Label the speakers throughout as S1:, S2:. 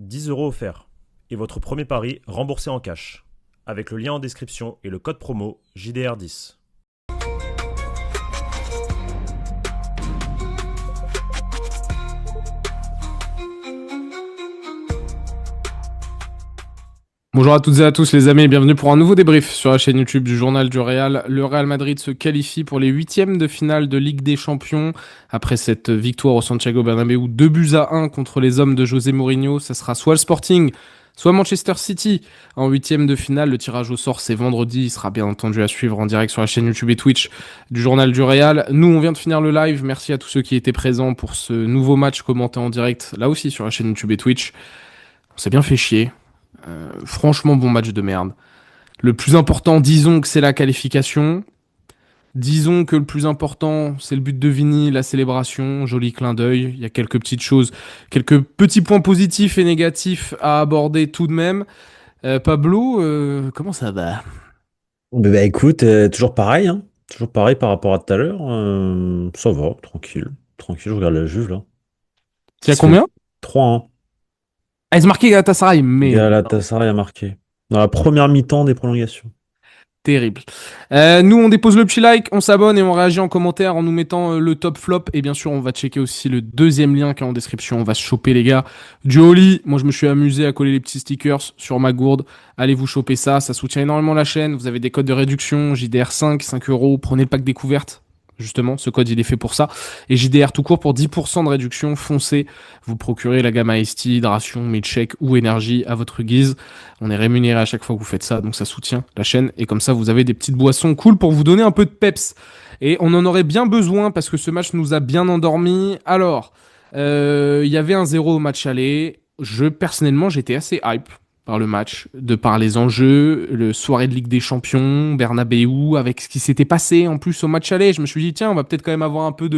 S1: 10 € offerts. Et votre premier pari remboursé en cash. Avec le lien en description et le code promo JDR10.
S2: Bonjour à toutes et à tous les amis et bienvenue pour un nouveau débrief sur la chaîne YouTube du Journal du Real. Le Real Madrid se qualifie pour les huitièmes de finale de Ligue des Champions. Après cette victoire au Santiago Bernabéu, 2-1 contre les hommes de José Mourinho. Ça sera soit le Sporting, soit Manchester City en huitième de finale. Le tirage au sort c'est vendredi, il sera bien entendu à suivre en direct sur la chaîne YouTube et Twitch du Journal du Real. Nous on vient de finir le live, merci à tous ceux qui étaient présents pour ce nouveau match commenté en direct, là aussi sur la chaîne YouTube et Twitch. On s'est bien fait chier. Franchement, bon match de merde. Le plus important, disons que c'est la qualification. Disons que le plus important, c'est le but de Vini, la célébration, joli clin d'œil. Il y a quelques petites choses, quelques petits points positifs et négatifs à aborder tout de même. Pablo, comment ça va?
S3: Écoute, toujours pareil, hein. Toujours pareil par rapport à tout à l'heure. Ça va, tranquille. Tranquille, je regarde la Juve là.
S2: Tu
S3: Qui
S2: as
S3: se fait
S2: combien?
S3: 3-1.
S2: Ah, ils ont marqué Galatasaray, mais
S3: Galatasaray a marqué. Dans la première mi-temps des prolongations.
S2: terrible. Nous, on dépose le petit like, on s'abonne et on réagit en commentaire en nous mettant le top flop. Et bien sûr, on va checker aussi le deuxième lien qui est en description. On va se choper, les gars. Du Oli, moi, je me suis amusé à coller les petits stickers sur ma gourde. Allez vous choper ça. Ça soutient énormément la chaîne. Vous avez des codes de réduction. JDR5, 5 €. Prenez le pack découverte. Justement, ce code, il est fait pour ça. Et JDR tout court pour 10% de réduction. Foncez. Vous procurez la gamme Ice Tea, hydration, milkshake ou énergie à votre guise. On est rémunéré à chaque fois que vous faites ça, donc ça soutient la chaîne. Et comme ça, vous avez des petites boissons cool pour vous donner un peu de peps. Et on en aurait bien besoin parce que ce match nous a bien endormis. Alors, il y avait un 0 au match aller. Personnellement, j'étais assez hype par le match, de par les enjeux, le soirée de Ligue des Champions, Bernabéu, avec ce qui s'était passé en plus au match aller. Je me suis dit, tiens, on va peut-être quand même avoir un peu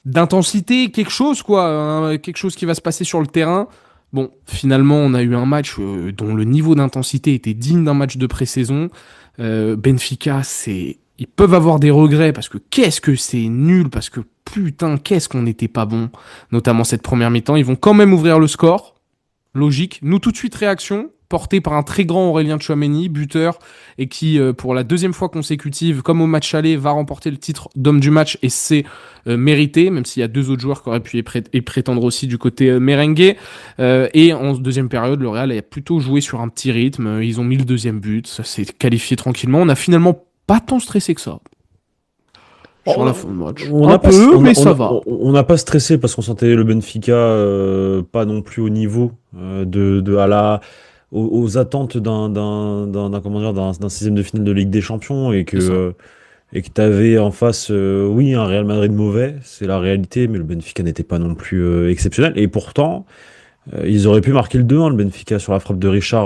S2: d'intensité, quelque chose, quoi, hein, quelque chose qui va se passer sur le terrain. Bon, finalement, on a eu un match dont le niveau d'intensité était digne d'un match de pré-saison. Benfica, ils peuvent avoir des regrets parce que qu'est-ce que c'est nul, parce que putain, qu'est-ce qu'on n'était pas bon, notamment cette première mi-temps. Ils vont quand même ouvrir le score. Logique. Nous, tout de suite, réaction, portée par un très grand Aurélien Tchouaméni, buteur, et qui, pour la deuxième fois consécutive, comme au match aller, va remporter le titre d'homme du match, et c'est mérité, même s'il y a deux autres joueurs qui auraient pu y prétendre aussi du côté merengue. Et en deuxième période, le Real a plutôt joué sur un petit rythme. Ils ont mis le deuxième but, ça s'est qualifié tranquillement. On a finalement pas tant stressé que ça. Sur la fin de match. Un peu, mais ça va.
S3: On n'a pas stressé parce qu'on sentait le Benfica pas non plus au niveau aux attentes comment dire, d'un sixième de finale de Ligue des Champions et que tu avais en face, oui, un Real Madrid mauvais, c'est la réalité, mais le Benfica n'était pas non plus exceptionnel. Et pourtant, ils auraient pu marquer le 2-1, le Benfica, sur la frappe de Richard,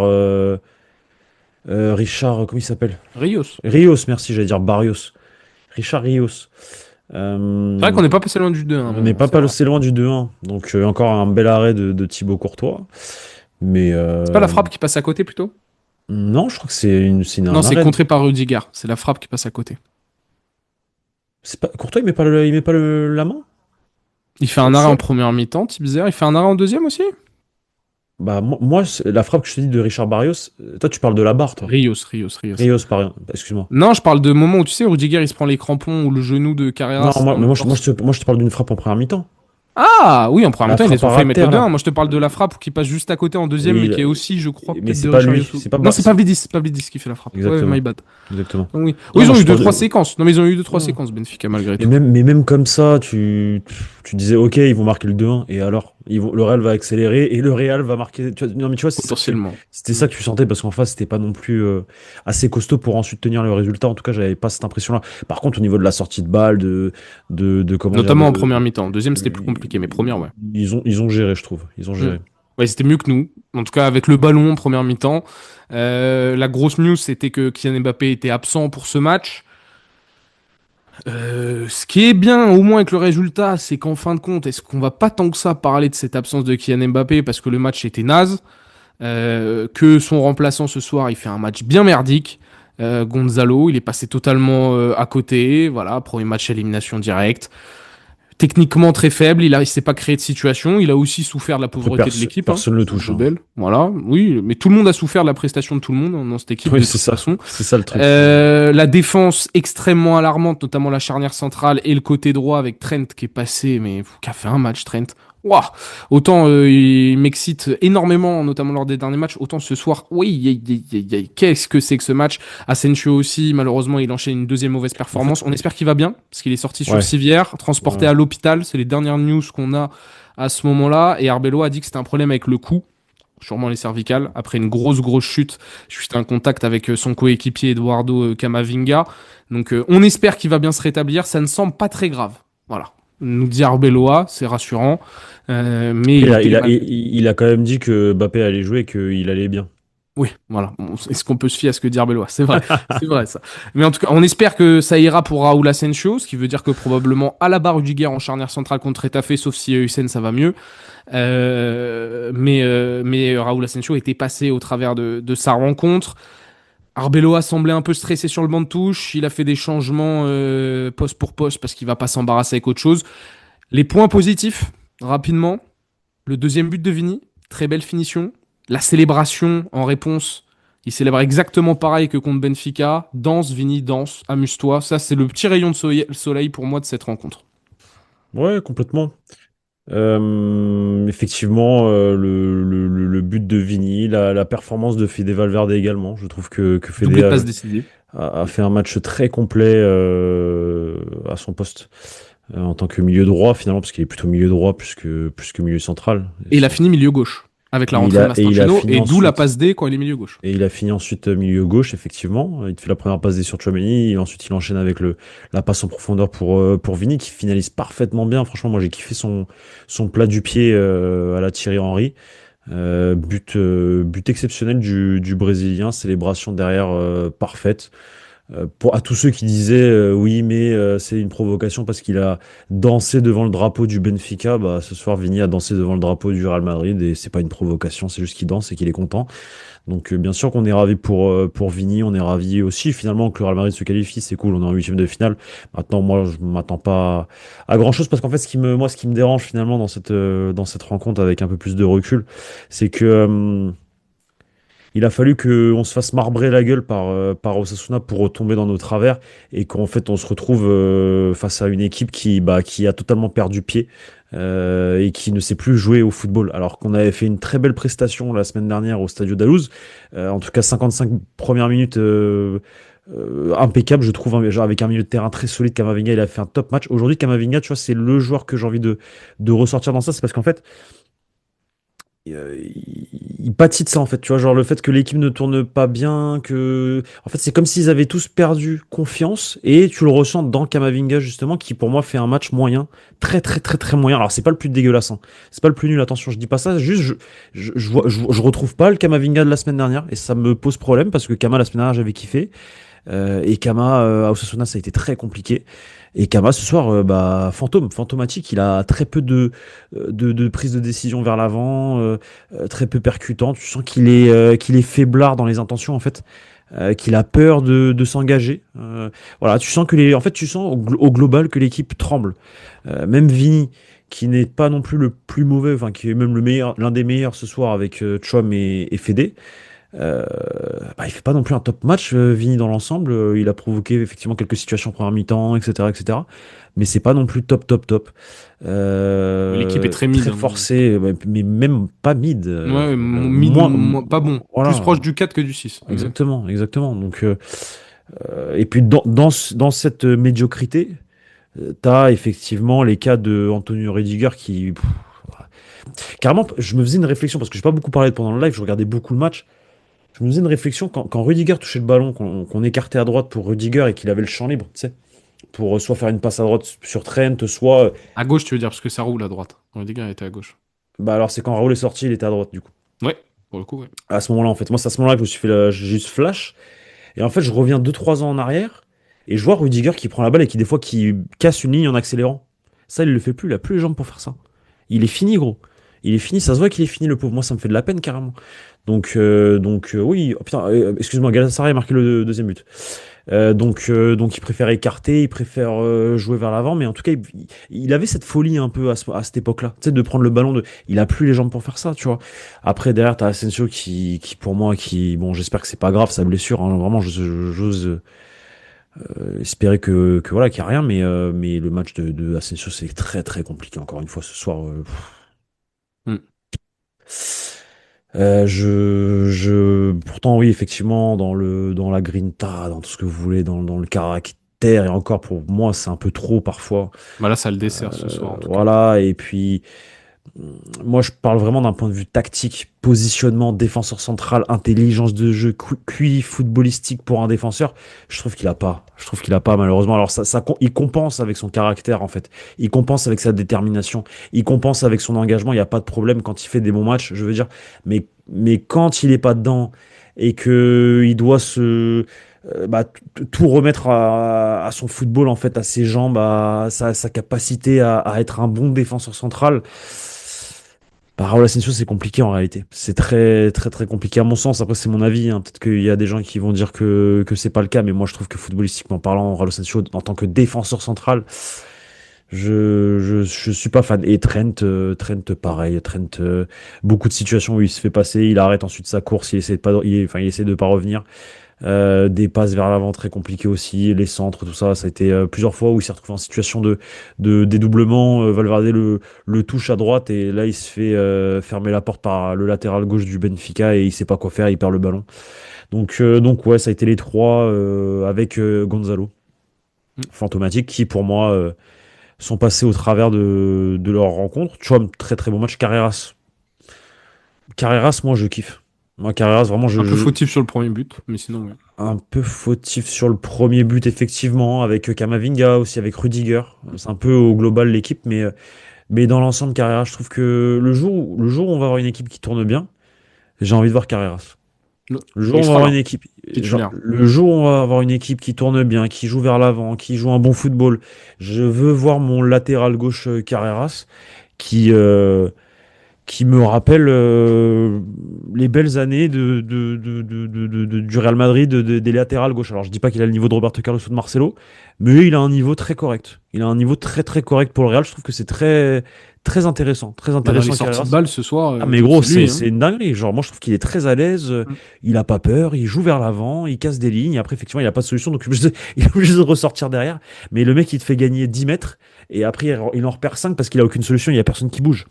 S3: comment il s'appelle?
S2: Rios.
S3: Rios, merci, j'allais dire Barrios. Richard Rios.
S2: C'est vrai qu'on n'est pas passé loin du 2-1.
S3: On n'est pas passé loin du 2-1. Donc encore un bel arrêt de Thibaut Courtois. Mais
S2: c'est pas la frappe qui passe à côté plutôt?
S3: non, je crois que c'est
S2: Non, c'est contré par Rudiger. C'est la frappe qui passe à côté.
S3: Courtois, il met pas la main?
S2: Il fait un arrêt en première mi-temps, Tipzer. Il fait un arrêt en deuxième aussi?
S3: Bah moi, la frappe que je te dis de Richard Barrios, toi tu parles de la barre, toi.
S2: Rios.
S3: Rios, excuse-moi.
S2: Non, je parle de moment où tu sais, Rudiger il se prend les crampons ou le genou de Carreras.
S3: Non, moi je te parle d'une frappe en première mi-temps.
S2: Ah oui, en première mi-temps, ils ont fait mettre le 2-1.
S3: là.
S2: Moi, je te parle de la frappe qui passe juste à côté en deuxième,
S3: Oui,
S2: mais qui est aussi, je crois,
S3: mais
S2: peut-être
S3: c'est
S2: de
S3: pas
S2: Richard
S3: lui,
S2: Rios.
S3: c'est pas
S2: Non, c'est pas Vlidis qui fait la frappe.
S3: Exactement.
S2: Ouais, my bad.
S3: Exactement.
S2: Donc, oui.
S3: Non,
S2: Ils ont
S3: je
S2: eu
S3: parle
S2: 2-3 séquences. Non, mais ils ont eu 2-3 séquences, Benfica, malgré tout.
S3: Mais même comme ça, tu disais, ok, ils vont marquer le 2-1, et alors, le Real va accélérer, et le Real va marquer. Non, mais tu vois,
S2: Potentiellement.
S3: c'était ça que tu sentais, parce qu'en face, c'était pas non plus assez costaud pour ensuite tenir le résultat. En tout cas, j'avais pas cette impression-là. Par contre, au niveau de la sortie de balle, comment
S2: Notamment
S3: dire,
S2: en première mi-temps. Deuxième, c'était plus compliqué, mais première, ouais.
S3: ils ont géré, je trouve. Ils ont géré.
S2: Ouais, c'était mieux que nous. En tout cas, avec le ballon en première mi-temps. La grosse news, c'était que Kylian Mbappé était absent pour ce match. Ce qui est bien, au moins avec le résultat, c'est qu'en fin de compte, est-ce qu'on va pas tant que ça parler de cette absence de Kylian Mbappé parce que le match était naze, que son remplaçant ce soir, il fait un match bien merdique. Gonzalo, il est passé totalement à côté. Voilà, premier match élimination directe. techniquement très faible, il s'est pas créé de situation, il a aussi souffert de la pauvreté de l'équipe.
S3: Personne ne le touche.
S2: Voilà, oui, mais tout le monde a souffert de la prestation de tout le monde dans cette équipe de toute façon.
S3: C'est ça le truc.
S2: La défense extrêmement alarmante, notamment la charnière centrale et le côté droit avec Trent qui est passé, mais qui a fait un match Trent. Waouh, autant il m'excite énormément, notamment lors des derniers matchs, autant ce soir, oui, qu'est-ce que c'est que ce match. Asensio aussi, malheureusement, il enchaîne une deuxième mauvaise performance. On espère qu'il va bien, parce qu'il est sorti sur civière, transporté à l'hôpital. C'est les dernières news qu'on a à ce moment-là. Et Arbeloa a dit que c'était un problème avec le cou, sûrement les cervicales, après une grosse chute. Je suis en contact avec son coéquipier Eduardo Camavinga. Donc on espère qu'il va bien se rétablir. Ça ne semble pas très grave. Voilà. Nous dit Arbeloa, c'est rassurant. Mais
S3: il a quand même dit que Mbappé allait jouer et qu'il allait bien.
S2: Oui, voilà. Est-ce qu'on peut se fier à ce que dit Arbeloa? C'est vrai, c'est vrai ça. Mais en tout cas, on espère que ça ira pour Raúl Asensio, ce qui veut dire que probablement à la barre Rudiger en charnière centrale contre Etafé, sauf si Hussein ça va mieux. Mais Raúl Asensio était passé au travers de sa rencontre. Arbeloa semblait un peu stressé sur le banc de touche. Il a fait des changements poste pour poste parce qu'il va pas s'embarrasser avec autre chose. Les points positifs, rapidement. Le deuxième but de Vini, très belle finition. La célébration en réponse, il célèbre exactement pareil que contre Benfica. Danse, Vini, danse, amuse-toi. Ça, c'est le petit rayon de soleil pour moi de cette rencontre.
S3: Ouais, complètement. Effectivement, le but de Vini, la performance de Fede Valverde également. Je trouve que Fede a fait un match très complet à son poste en tant que milieu droit finalement, parce qu'il est plutôt milieu droit plus que milieu central.
S2: Et il a fini milieu gauche avec la rentrée de Mastroianni et d'où la passe D quand il est milieu gauche.
S3: Et il a fini ensuite milieu gauche, effectivement. Il fait la première passe D sur Tchouaméni, et ensuite il enchaîne avec la passe en profondeur pour Vini, qui finalise parfaitement bien. Franchement, moi j'ai kiffé son plat du pied à la Thierry Henry. But exceptionnel du Brésilien, célébration derrière parfaite. À tous ceux qui disaient oui mais c'est une provocation parce qu'il a dansé devant le drapeau du Benfica, bah ce soir Vini a dansé devant le drapeau du Real Madrid et c'est pas une provocation, c'est juste qu'il danse et qu'il est content. Donc bien sûr qu'on est ravi pour Vini, on est ravi aussi finalement que le Real Madrid se qualifie, c'est cool, on est en huitième de finale. Maintenant moi je m'attends pas à grand chose parce qu'en fait ce qui me dérange finalement dans cette rencontre avec un peu plus de recul, c'est que il a fallu qu'on se fasse marbrer la gueule par Osasuna pour retomber dans nos travers et qu'en fait on se retrouve face à une équipe qui a totalement perdu pied et qui ne sait plus jouer au football. Alors qu'on avait fait une très belle prestation la semaine dernière au Stadio d'Alouz, en tout cas 55 premières minutes impeccable, je trouve, avec un milieu de terrain très solide. Camavinga, il a fait un top match. Aujourd'hui, Camavinga, tu vois, c'est le joueur que j'ai envie de ressortir dans ça, c'est parce qu'en fait, il pâtit de ça en fait, tu vois, genre le fait que l'équipe ne tourne pas bien, en fait c'est comme s'ils avaient tous perdu confiance et tu le ressens dans Camavinga justement qui pour moi fait un match moyen, très très très très moyen. Alors c'est pas le plus dégueulasse, hein. C'est pas le plus nul, attention, je dis pas ça, juste je retrouve pas le Camavinga de la semaine dernière et ça me pose problème parce que Kama la semaine dernière j'avais kiffé et Kama à Osasuna ça a été très compliqué. Et Kama ce soir, fantomatique, il a très peu de prise de décision vers l'avant, très peu percutant. Tu sens qu'il est faiblard dans les intentions en fait, qu'il a peur de s'engager. Voilà, tu sens tu sens au global que l'équipe tremble. Même Vini, qui n'est pas non plus le plus mauvais, enfin qui est même l'un des meilleurs ce soir avec Chouam et Fede. Il fait pas non plus un top match, Vini dans l'ensemble. Il a provoqué effectivement quelques situations en première mi-temps, etc. Mais c'est pas non plus top.
S2: L'équipe est très mid,
S3: très forcée, mais même pas mid.
S2: Ouais, mid, pas bon. Voilà. Plus proche du 4 que du 6.
S3: Exactement. Donc, et puis dans cette médiocrité, t'as effectivement les cas de Antonio Rudiger qui... Carrément, je me faisais une réflexion, parce que j'ai pas beaucoup parlé pendant le live, je regardais beaucoup le match. Je me faisais une réflexion quand Rudiger touchait le ballon, qu'on écartait à droite pour Rudiger et qu'il avait le champ libre, tu sais, pour soit faire une passe à droite sur Trent, soit...
S2: À gauche, tu veux dire, parce que ça roule à droite. Rudiger était à gauche.
S3: Bah alors c'est quand Raoul est sorti, il était à droite du coup.
S2: Ouais, pour le coup, ouais.
S3: À ce moment-là, en fait. Moi, c'est à ce moment-là que je me suis fait j'ai juste flash. Et en fait, je reviens 2-3 ans en arrière et je vois Rudiger qui prend la balle et qui casse une ligne en accélérant. Ça, il le fait plus, il a plus les jambes pour faire ça. Il est fini, gros. Il est fini, ça se voit qu'il est fini, le pauvre. Moi, ça me fait de la peine carrément. Donc oui, oh, putain, excuse-moi, Galatasaray a marqué le deuxième but. Donc il préfère écarter, il préfère jouer vers l'avant, mais en tout cas, il avait cette folie un peu à cette époque-là, tu sais, de prendre le ballon. Il a plus les jambes pour faire ça, tu vois. Après, derrière, t'as Asensio qui pour moi, bon, j'espère que c'est pas grave sa blessure. Hein, vraiment, j'ose espérer que voilà, qu'il y a rien, mais le match de Asensio, c'est très très compliqué. Encore une fois, ce soir.
S2: Mm.
S3: Pourtant, oui, effectivement, dans la grinta, dans tout ce que vous voulez, dans le caractère, et encore pour moi, c'est un peu trop parfois.
S2: Bah là, ça le dessert ce soir, en tout cas.
S3: Voilà, et puis, moi, je parle vraiment d'un point de vue tactique, positionnement, défenseur central, intelligence de jeu, QI footballistique pour un défenseur. Je trouve qu'il a pas. Je trouve qu'il a pas, malheureusement. Alors, il compense avec son caractère, en fait. Il compense avec sa détermination. Il compense avec son engagement. Il n'y a pas de problème quand il fait des bons matchs, je veux dire. Mais quand il est pas dedans et que il doit tout remettre à son football, en fait, à ses jambes, à sa capacité à être un bon défenseur central. Raúl Asensio, c'est compliqué en réalité. C'est très très très compliqué à mon sens. Après, c'est mon avis, hein. Peut-être qu'il y a des gens qui vont dire que c'est pas le cas, mais moi je trouve que footballistiquement parlant, Raúl Asensio en tant que défenseur central, je suis pas fan. Et Trent pareil. Trent, beaucoup de situations où il se fait passer, il arrête ensuite sa course, il essaie de pas, il essaie de pas revenir. Des passes vers l'avant très compliquées aussi, les centres, tout ça, ça a été plusieurs fois où il s'est retrouvé en situation de dédoublement. Valverde le touche à droite et là il se fait fermer la porte par le latéral gauche du Benfica et il sait pas quoi faire, il perd le ballon. Donc ouais, ça a été les trois avec Gonzalo, fantomatique, qui pour moi sont passés au travers de leur rencontre. Tu vois, très très bon match. Carreras, moi je kiffe. Moi, Carreras, vraiment,
S2: Un peu fautif sur le premier but, mais sinon, ouais.
S3: un peu fautif sur le premier but, effectivement, avec Kamavinga, aussi avec Rudiger. C'est un peu au global l'équipe, mais dans l'ensemble, Carreras, je trouve que le jour où on va avoir une équipe qui tourne bien, j'ai envie de voir Carreras. Le jour où on va avoir une équipe,
S2: Titulaire.
S3: le jour où on va avoir une équipe qui tourne bien, qui joue vers l'avant, qui joue un bon football, je veux voir mon latéral gauche Carreras qui, qui me rappelle les belles années du Real Madrid, des latérales gauche. Alors, je dis pas qu'il a le niveau de Roberto Carlos ou de Marcelo, mais il a un niveau très correct. Il a un niveau très très correct pour le Real. Je trouve que c'est très très intéressant. Très
S2: Bah,
S3: intéressant.
S2: les sorties
S3: Carreras.
S2: de balle ce soir,
S3: Ah mais gros,
S2: c'est lui,
S3: c'est une dinguerie. Genre moi je trouve qu'il est très à l'aise, il a pas peur, il joue vers l'avant, il casse des lignes. Après effectivement il a pas de solution donc il est obligé de ressortir derrière. Mais le mec il te fait gagner 10 mètres et après il en repère 5 parce qu'il a aucune solution, il y a personne qui bouge.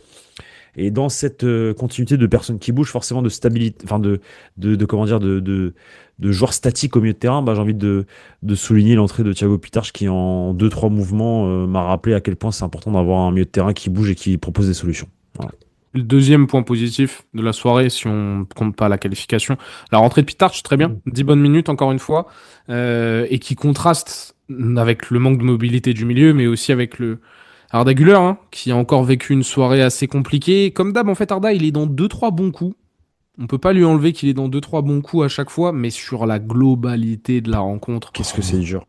S3: Et dans cette continuité de personnes qui bougent, forcément de stabilité, enfin comment dire, de joueurs statiques au milieu de terrain, bah, j'ai envie de souligner l'entrée de Thiago Pitars qui en 2-3 mouvements m'a rappelé à quel point c'est important d'avoir un milieu de terrain qui bouge et qui propose des solutions. Voilà.
S2: Le deuxième point positif de la soirée, si on compte pas la qualification, la rentrée de Pitars, très bien, 10 bonnes minutes encore une fois, et qui contraste avec le manque de mobilité du milieu, mais aussi avec le Arda Güler, hein, qui a encore vécu une soirée assez compliquée. Comme d'hab, en fait, Arda, il est dans 2-3 bons coups. On peut pas lui enlever qu'il est dans 2-3 bons coups à chaque fois, mais sur la globalité de la rencontre.
S3: Qu'est-ce que c'est dur.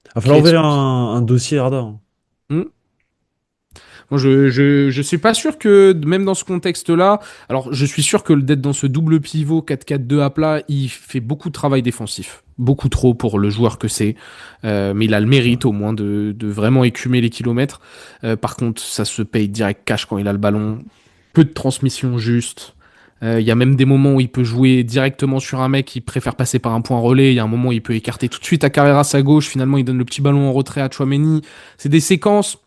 S3: Il va falloir ouvrir un dossier Arda. Hein.
S2: Moi, je suis pas sûr que, même dans ce contexte-là, alors je suis sûr que d'être dans ce double pivot 4-4-2 à plat, il fait beaucoup de travail défensif. Beaucoup trop pour le joueur que c'est. Mais il a le mérite au moins de vraiment écumer les kilomètres. Par contre, ça se paye direct cash quand il a le ballon. Peu de transmission juste. Il y a même des moments où il peut jouer directement sur un mec qui préfère passer par un point relais. Il y a un moment où il peut écarter tout de suite à Carreras à gauche. Finalement, il donne le petit ballon en retrait à Tchouaméni. C'est des séquences.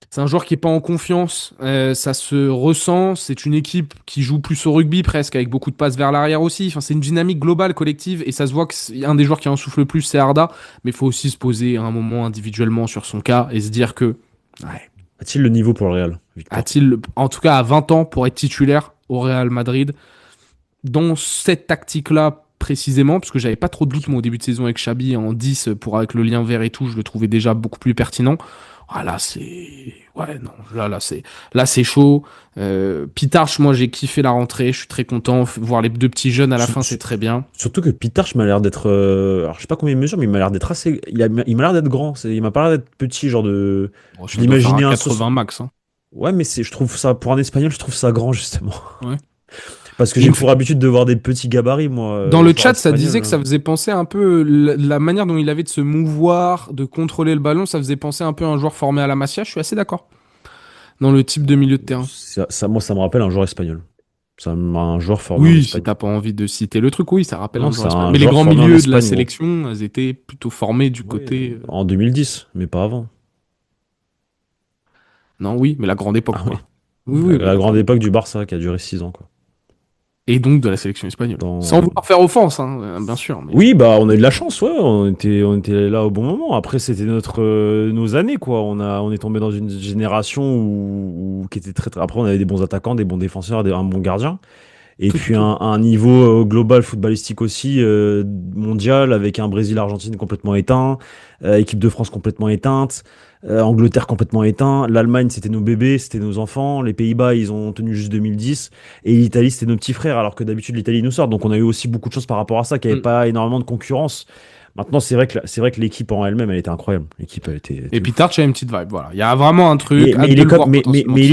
S2: C'est un joueur qui est pas en confiance, ça se ressent. C'est une équipe qui joue plus au rugby presque, avec beaucoup de passes vers l'arrière aussi. Enfin, c'est une dynamique globale, collective, et ça se voit que un des joueurs qui en souffle le plus, c'est Arda. Mais il faut aussi se poser à un moment individuellement sur son cas et se dire que
S3: a-t-il le niveau pour le Real, Victor ?
S2: A-t-il, en tout cas à 20 ans, pour être titulaire au Real Madrid, dans cette tactique-là précisément, parce que j'avais pas trop de doutes moi, au début de saison avec Xabi en 10 avec le lien vert et tout, je le trouvais déjà beaucoup plus pertinent. Ah là c'est là c'est chaud. Pitars, moi j'ai kiffé la rentrée, je suis très content. Voir les deux petits jeunes à la fin, c'est très bien.
S3: Surtout que Pitars m'a l'air d'être, alors je sais pas combien il mesure, mais il m'a l'air d'être assez, il m'a l'air d'être grand. Il m'a pas l'air d'être petit, genre de.
S2: Je l'imaginais un 80 max. Hein.
S3: Ouais, mais je trouve ça, pour un Espagnol, je trouve ça grand, justement.
S2: Ouais.
S3: Parce que
S2: Il
S3: j'ai
S2: me
S3: pour habitude de voir des petits gabarits, moi,
S2: Dans le
S3: joueurs
S2: chat, ça disait que
S3: espagnols.
S2: ça faisait penser un peu la manière dont il avait de se mouvoir, de contrôler le ballon, ça faisait penser un peu à un joueur formé à la Masia. Je suis assez d'accord. Dans le type de milieu de terrain.
S3: Moi, ça me rappelle un joueur espagnol. Un joueur formé en
S2: Oui, si
S3: Espagne.
S2: t'as pas envie de citer le truc, oui, ça rappelle
S3: Non,
S2: un joueur
S3: c'est
S2: espagnol.
S3: un
S2: Mais les
S3: joueur
S2: grands
S3: formé en
S2: milieux de la
S3: Espagne, gros.
S2: sélection, elles étaient plutôt formés du
S3: Oui,
S2: côté.
S3: en 2010, mais pas avant.
S2: Non, oui, mais la grande époque,
S3: Ah oui.
S2: quoi. Oui, oui, mais
S3: La
S2: la
S3: grande
S2: grande
S3: époque
S2: époque.
S3: du Barça qui a duré 6 ans, quoi.
S2: Et donc de la sélection espagnole. Sans
S3: Dans...
S2: vouloir faire offense, hein, bien sûr. Mais...
S3: Oui, bah on a eu de la chance, ouais, on était là au bon moment. Après, c'était nos années, quoi. On est tombé dans une génération qui était très, très... Après, on avait des bons attaquants, des bons défenseurs, un bon gardien. Et puis
S2: Tout.
S3: un niveau global footballistique aussi, mondial, avec un Brésil-Argentine complètement éteint, équipe de France complètement éteinte, Angleterre complètement éteint, l'Allemagne c'était nos bébés, c'était nos enfants, les Pays-Bas ils ont tenu juste 2010, et l'Italie c'était nos petits frères, alors que d'habitude l'Italie nous sort. Donc on a eu aussi beaucoup de choses par rapport à ça, qu'il n'y avait
S2: Mm.
S3: pas énormément de concurrence. Maintenant c'est vrai que l'équipe en elle-même elle était incroyable. L'équipe elle était
S2: Et
S3: ouf.
S2: Pitard, a une petite vibe. Voilà. Il y a vraiment un truc,
S3: Mais
S2: hâte
S3: il
S2: de
S3: est
S2: le
S3: comme,
S2: voir potentiellement
S3: mais
S2: titulaire.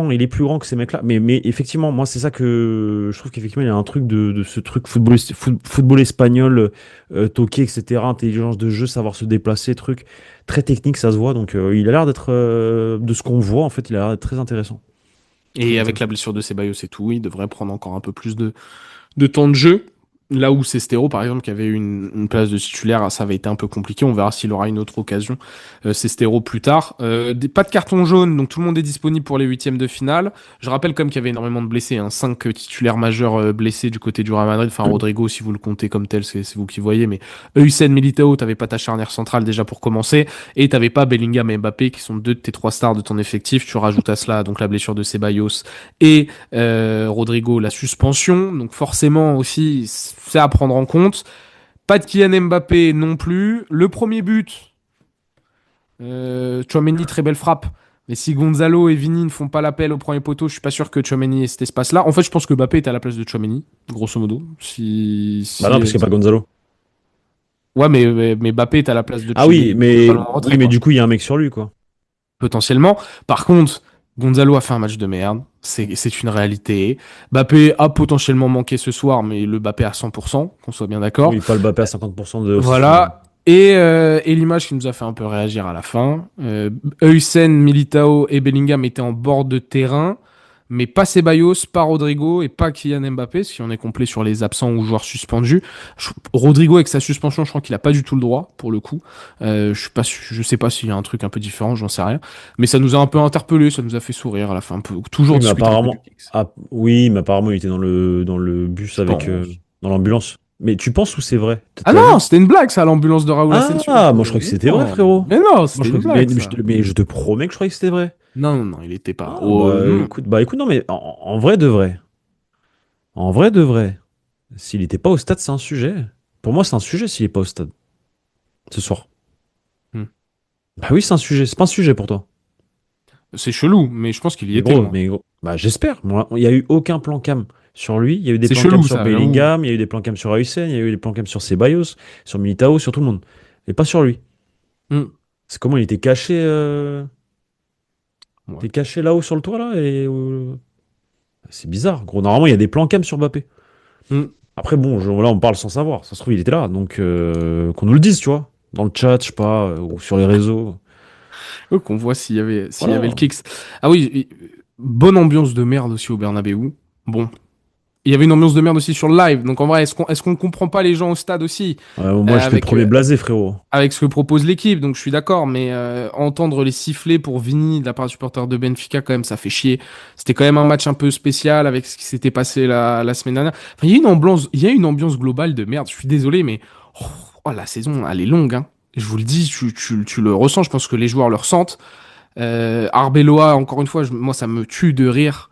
S3: il est plus grand que ces mecs-là. Mais effectivement, moi, c'est ça que je trouve qu'effectivement, il y a un truc de ce truc football espagnol, toqué, etc., intelligence de jeu, savoir se déplacer, truc très technique, ça se voit. Donc, il a l'air d'être, de ce qu'on voit, en fait, il a l'air d'être très intéressant. Très
S2: Et avec la
S3: intéressant.
S2: blessure de Ceballos et tout, il devrait prendre encore un peu plus de temps de jeu. Là où c'est Stéro, par exemple, qui avait eu une place de titulaire, ça avait été un peu compliqué. On verra s'il aura une autre occasion. C'est Stéro plus tard. Pas de carton jaune, donc tout le monde est disponible pour les huitièmes de finale. Je rappelle comme qu'il y avait énormément de blessés, hein, 5 titulaires majeurs blessés du côté du Real Madrid. Enfin, Rodrigo, si vous le comptez comme tel, c'est vous qui voyez. Mais Hussein, Militao, t'avais pas ta charnière centrale déjà pour commencer. Et t'avais pas Bellingham et Mbappé, qui sont deux de tes trois stars de ton effectif. Tu rajoutes à cela donc la blessure de Ceballos et Rodrigo, la suspension. Donc forcément aussi, c'est à prendre en compte. Pas de Kylian Mbappé non plus. Le premier but, Tchouaméni, très belle frappe. Mais si Gonzalo et Vini ne font pas l'appel au premier poteau, je suis pas sûr que Tchouaméni ait cet espace-là. En fait, je pense que Mbappé est à la place de Tchouaméni, grosso modo.
S3: Bah non, parce qu'il n'y a pas Gonzalo.
S2: Ouais, mais Mbappé est à la place de
S3: Ah oui,
S2: Tchouaméni. Le ballon en
S3: oui,
S2: retrait,
S3: mais
S2: quoi.
S3: du coup, il y a un mec sur lui, quoi.
S2: Potentiellement. Par contre, Gonzalo a fait un match de merde. C'est une réalité. Mbappé a potentiellement manqué ce soir, mais le Mbappé à 100%, qu'on soit bien d'accord.
S3: Oui, pas le Mbappé à 50% de sifflement.
S2: Voilà. Et l'image qui nous a fait un peu réagir à la fin. Heusen, Militao et Bellingham étaient en bord de terrain, mais pas Ceballos, pas Rodrigo et pas Kylian Mbappé, si on est complet sur les absents ou joueurs suspendus. Rodrigo, avec sa suspension, je crois qu'il a pas du tout le droit, pour le coup. Je sais pas s'il y a un truc un peu différent, j'en sais rien. Mais ça nous a un peu interpellé, ça nous a fait sourire à la fin. On peut toujours
S3: Oui, mais
S2: discuter un peu du
S3: apparemment,
S2: Kicks.
S3: oui, mais apparemment, il était dans le bus
S2: Je
S3: avec,
S2: pense.
S3: dans l'ambulance. Mais tu penses où c'est vrai?
S2: Ah
S3: T'as vu?
S2: non, c'était une blague ça, l'ambulance de Raúl Asensio.
S3: Ah, moi je crois que c'était vrai,
S2: Non,
S3: frérot.
S2: mais non,
S3: Moi
S2: c'était
S3: je
S2: une
S3: crois que...
S2: blague ça.
S3: mais je te promets que je croyais que c'était vrai.
S2: Non, non, non, il était pas.
S3: Ah,
S2: Oh, non.
S3: bah écoute, non, mais en vrai de vrai, en vrai de vrai, s'il était pas au stade, c'est un sujet. Pour moi, c'est un sujet s'il est pas au stade ce soir.
S2: Hmm.
S3: Bah oui, c'est un sujet. C'est pas un sujet pour toi.
S2: C'est chelou, mais je pense qu'il y était, moi.
S3: Mais gros, bah j'espère. Moi, il y a eu aucun plan cam sur lui. Il y a eu des
S2: C'est
S3: plans cam
S2: chelou,
S3: sur
S2: ça, j'avoue.
S3: Bellingham, il y a eu des plans cam sur Hussein, il y a eu des plans cam sur Ceballos, sur Militao, sur tout le monde. Mais pas sur lui.
S2: Hmm.
S3: C'est comment il était caché, il
S2: Ouais.
S3: était caché là-haut sur le toit là et c'est bizarre. Gros, normalement il y a des plans cam sur Mbappé.
S2: Hmm.
S3: Après bon, là on parle sans savoir. Ça se trouve il était là, donc qu'on nous le dise, tu vois, dans le chat, je sais pas, ou sur les réseaux.
S2: Qu'on voit s'il y avait le
S3: Voilà.
S2: kicks. Ah oui, bonne ambiance de merde aussi au Bernabeu. Bon. Il y avait une ambiance de merde aussi sur le live. Donc en vrai, est-ce qu'on comprend pas les gens au stade aussi
S3: Moi j'étais le
S2: avec,
S3: premier blasé, frérot.
S2: avec ce que propose l'équipe, donc je suis d'accord, mais entendre les sifflets pour Vini de la part du supporter de Benfica, quand même, ça fait chier. C'était quand même un match un peu spécial avec ce qui s'était passé la semaine dernière. Enfin, il y a une ambiance globale de merde. Je suis désolé, mais la saison, elle est longue. Hein. Je vous le dis, tu le ressens. Je pense que les joueurs le ressentent. Arbeloa, encore une fois, moi, ça me tue de rire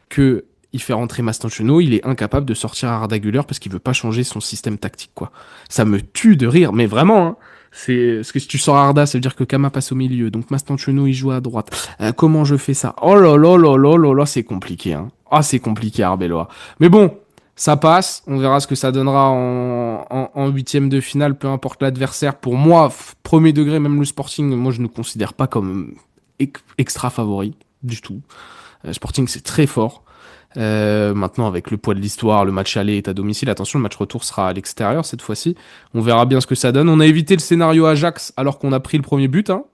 S2: que il fait rentrer Mastantuono, il est incapable de sortir Arda Güler parce qu'il veut pas changer son système tactique, quoi. Ça me tue de rire, mais vraiment, hein. C'est parce que si tu sors Arda, ça veut dire que Kama passe au milieu, donc Mastantuono il joue à droite. Comment je fais ça? Oh là là là là là là, c'est compliqué, hein. Ah, c'est compliqué, Arbeloa. Mais bon, ça passe. On verra ce que ça donnera en huitième de finale, peu importe l'adversaire. Pour moi, premier degré, même le Sporting, moi je ne considère pas comme extra favori. du tout. Sporting, c'est très fort. Maintenant, avec le poids de l'histoire, le match aller est à domicile. Attention, le match retour sera à l'extérieur cette fois-ci. On verra bien ce que ça donne. On a évité le scénario Ajax alors qu'on a pris le premier but. Hein.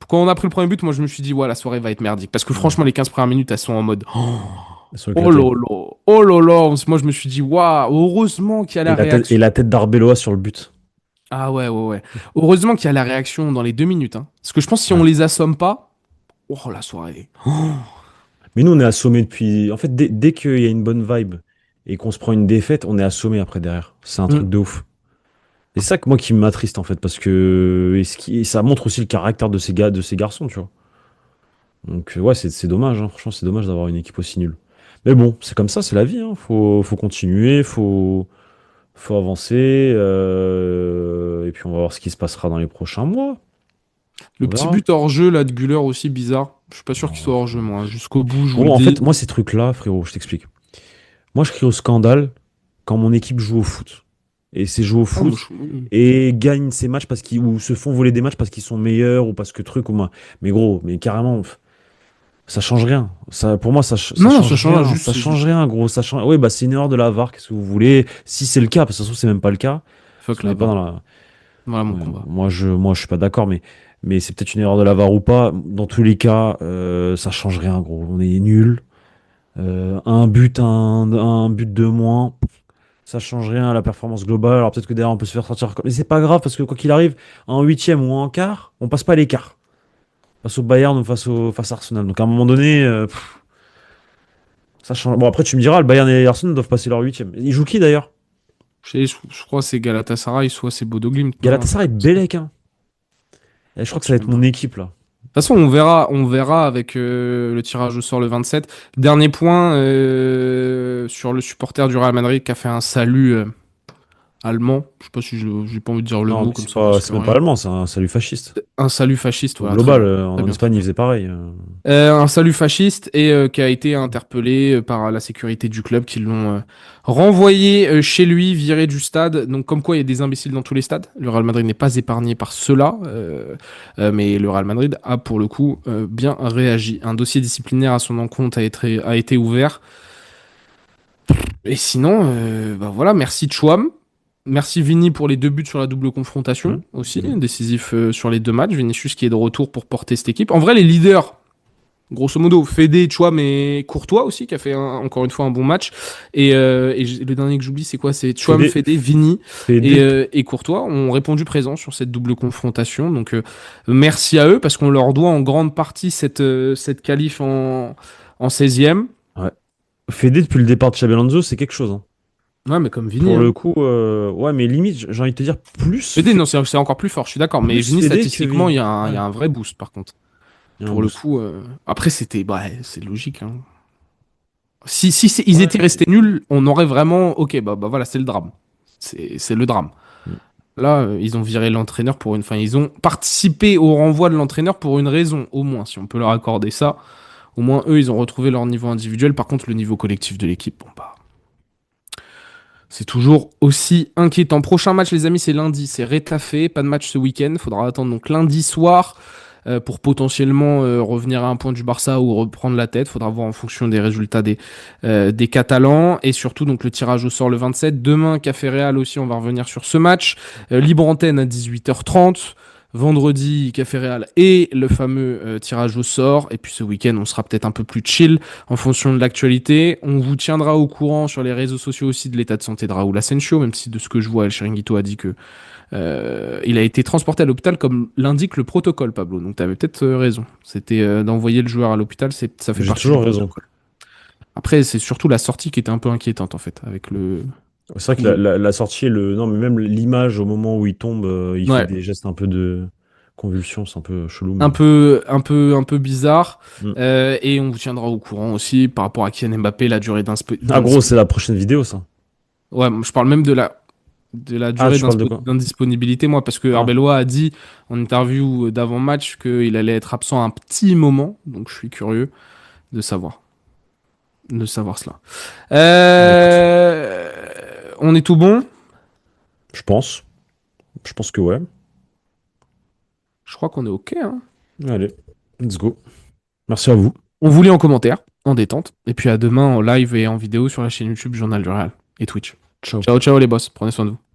S2: Quand on a pris le premier but, moi je me suis dit, ouais, la soirée va être merdique. Parce que franchement, les 15 premières minutes, elles sont en mode.
S3: Ils sont
S2: Oh
S3: éclatés.
S2: là là, oh là là. Moi je me suis dit, waouh, heureusement qu'il y a la réaction.
S3: Et la tête d'Arbeloa sur le but.
S2: Ah ouais, ouais, ouais. Heureusement qu'il y a la réaction dans les 2 minutes. Hein. Parce que je pense que si
S3: Ouais.
S2: on les assomme pas, oh la soirée.
S3: Mais nous, on est assommés depuis. En fait, dès qu'il y a une bonne vibe et qu'on se prend une défaite, on est assommé après derrière. C'est un truc
S2: Mm.
S3: de ouf. Et c'est ça que moi qui m'attriste en fait, parce que et ça montre aussi le caractère de ces gars, de ces garçons, tu vois. Donc ouais, c'est dommage, hein. Franchement, c'est dommage d'avoir une équipe aussi nulle. Mais bon, c'est comme ça, c'est la vie, hein. Faut continuer, faut avancer, et puis on va voir ce qui se passera dans les prochains mois.
S2: Le
S3: On
S2: petit
S3: verra.
S2: but hors jeu là de Güler aussi bizarre. Je suis pas sûr qu'il soit hors jeu, moi. Jusqu'au bout, je vous le
S3: Bon, en
S2: dis.
S3: fait, moi, ces trucs-là, frérot, je t'explique. Moi, je crie au scandale quand mon équipe joue au foot. Et c'est jouer au
S2: Ah, moi,
S3: foot et gagne ces matchs ou se font voler des matchs parce qu'ils sont meilleurs ou parce que truc ou moi. Mais gros, mais carrément, ça change rien. Ça, pour moi, ça
S2: Non, non,
S3: change
S2: ça change
S3: rien.
S2: juste.
S3: Ça change rien, gros. Ça change. Oui, bah c'est une erreur de la VAR. Qu'est-ce que vous voulez? Si c'est le cas, parce que ça se trouve, c'est même pas le cas. Parce
S2: Fuck
S3: qu'on n'est pas
S2: là-bas.
S3: dans la.
S2: Voilà mon
S3: Ouais,
S2: combat.
S3: moi, je suis pas d'accord, mais c'est peut-être une erreur de la VAR ou pas. Dans tous les cas, ça change rien, gros. On est nul. Un but de moins, ça change rien à la performance globale. Alors peut-être que derrière on peut se faire sortir, mais c'est pas grave parce que quoi qu'il arrive, en huitième ou en quart, on passe pas l'écart face au Bayern ou face à Arsenal. Donc à un moment donné, ça change. Bon après tu me diras, le Bayern et Arsenal doivent passer leur huitième. Ils jouent qui d'ailleurs?
S2: Je crois que c'est Galatasaray, soit c'est Bodo Glimt. Non,
S3: Galatasaray, Belek, hein. Et je crois que
S2: je
S3: ça va
S2: sais
S3: être
S2: même pas.
S3: mon
S2: De
S3: équipe là.
S2: toute façon, on verra avec le tirage au sort le 27. Dernier point sur le supporter du Real Madrid qui a fait un salut allemand. Je sais pas si j'ai pas envie de dire le
S3: Non, mais
S2: mot comme ça, on risque
S3: c'est même pas
S2: rien.
S3: allemand, c'est un salut fasciste.
S2: Un salut fasciste,
S3: Au
S2: voilà, très
S3: global,
S2: bien. Très
S3: en
S2: bien, très
S3: Espagne ils
S2: bien.
S3: faisaient pareil.
S2: Un salut fasciste et qui a été interpellé par la sécurité du club qui l'ont renvoyé chez lui, viré du stade. Donc comme quoi il y a des imbéciles dans tous les stades. Le Real Madrid n'est pas épargné par cela, mais le Real Madrid a pour le coup bien réagi. Un dossier disciplinaire à son encontre a été ouvert. Et sinon, bah voilà, merci Chouam. Merci Vini pour les 2 buts sur la double confrontation
S3: Hum,
S2: aussi,
S3: hum.
S2: décisif sur les 2 matchs. Vinicius qui est de retour pour porter cette équipe. En vrai, les leaders, grosso modo, Fede, Chouam et Courtois aussi, qui a fait encore une fois un bon match. Et le dernier que j'oublie, c'est quoi? C'est Chouam,
S3: Fede,
S2: Fede, Vini
S3: Fede,
S2: et Courtois ont répondu présent sur cette double confrontation. Donc merci à eux, parce qu'on leur doit en grande partie cette qualif en 16e.
S3: ouais. Fede depuis le départ de Xabi Alonso, c'est quelque chose, hein.
S2: Ouais, mais comme Vini,
S3: Pour
S2: hein.
S3: le coup, ouais, mais limite, j'ai envie de te dire
S2: Fede, non, c'est encore plus fort, je suis d'accord. Mais
S3: plus
S2: Vini,
S3: Fede que
S2: statistiquement,
S3: Vini.
S2: il y
S3: Ouais,
S2: a un vrai boost, par contre.
S3: il y a un
S2: Pour le
S3: boost.
S2: coup, après, c'était, bah, c'est logique, hein. Si ils
S3: Ouais.
S2: étaient restés nuls, on aurait vraiment, ok, bah voilà, c'est le drame. C'est le drame.
S3: Mm.
S2: Là, ils ont viré l'entraîneur pour une fin. Ils ont participé au renvoi de l'entraîneur pour une raison, au moins, si on peut leur accorder ça. Au moins, eux, ils ont retrouvé leur niveau individuel. Par contre, le niveau collectif de l'équipe, bon, bah, c'est toujours aussi inquiétant. Prochain match, les amis, c'est lundi. C'est Rétafé. Pas de match ce week-end. Faudra attendre donc lundi soir pour potentiellement revenir à un point du Barça ou reprendre la tête. Faudra voir en fonction des résultats des Catalans. Et surtout, donc, le tirage au sort le 27. Demain, Café Real aussi, on va revenir sur ce match. Libre antenne à 18h30. Vendredi, Café Real et le fameux tirage au sort. Et puis ce week-end, on sera peut-être un peu plus chill en fonction de l'actualité. On vous tiendra au courant sur les réseaux sociaux aussi de l'état de santé de Raúl Asensio, même si de ce que je vois, El Chiringuito a dit que il a été transporté à l'hôpital comme l'indique le protocole, Pablo. Donc tu avais peut-être raison. C'était d'envoyer le joueur à l'hôpital, ça fait
S3: J'ai
S2: partie du
S3: toujours raison.
S2: protocole. Après, c'est surtout la sortie qui était un peu inquiétante en fait, avec le
S3: C'est vrai que
S2: tout.
S3: la sortie, non, mais même l'image au moment où il tombe, il fait
S2: Ouais,
S3: des gestes un peu de convulsion, c'est un peu chelou, mais.
S2: un peu bizarre.
S3: Mm.
S2: Et on vous tiendra au courant aussi par rapport à Kylian Mbappé, la durée
S3: Ah, gros, c'est la prochaine vidéo, ça.
S2: Ouais, je parle même de la
S3: Ah,
S2: durée
S3: tu parles de quoi?
S2: d'indisponibilité, moi, parce que
S3: Ah,
S2: Arbeloa a dit en interview d'avant-match qu'il allait être absent un petit moment, donc je suis curieux de savoir, cela.
S3: bah écoute,
S2: On est tout bon?
S3: je pense. Je pense que ouais.
S2: Je crois qu'on est OK, hein.
S3: Allez, let's go. Merci à vous.
S2: On vous lit en commentaire, en détente. Et puis à demain en live et en vidéo sur la chaîne YouTube Journal du Real et Twitch.
S3: Ciao.
S2: Ciao, ciao les boss. Prenez soin de vous.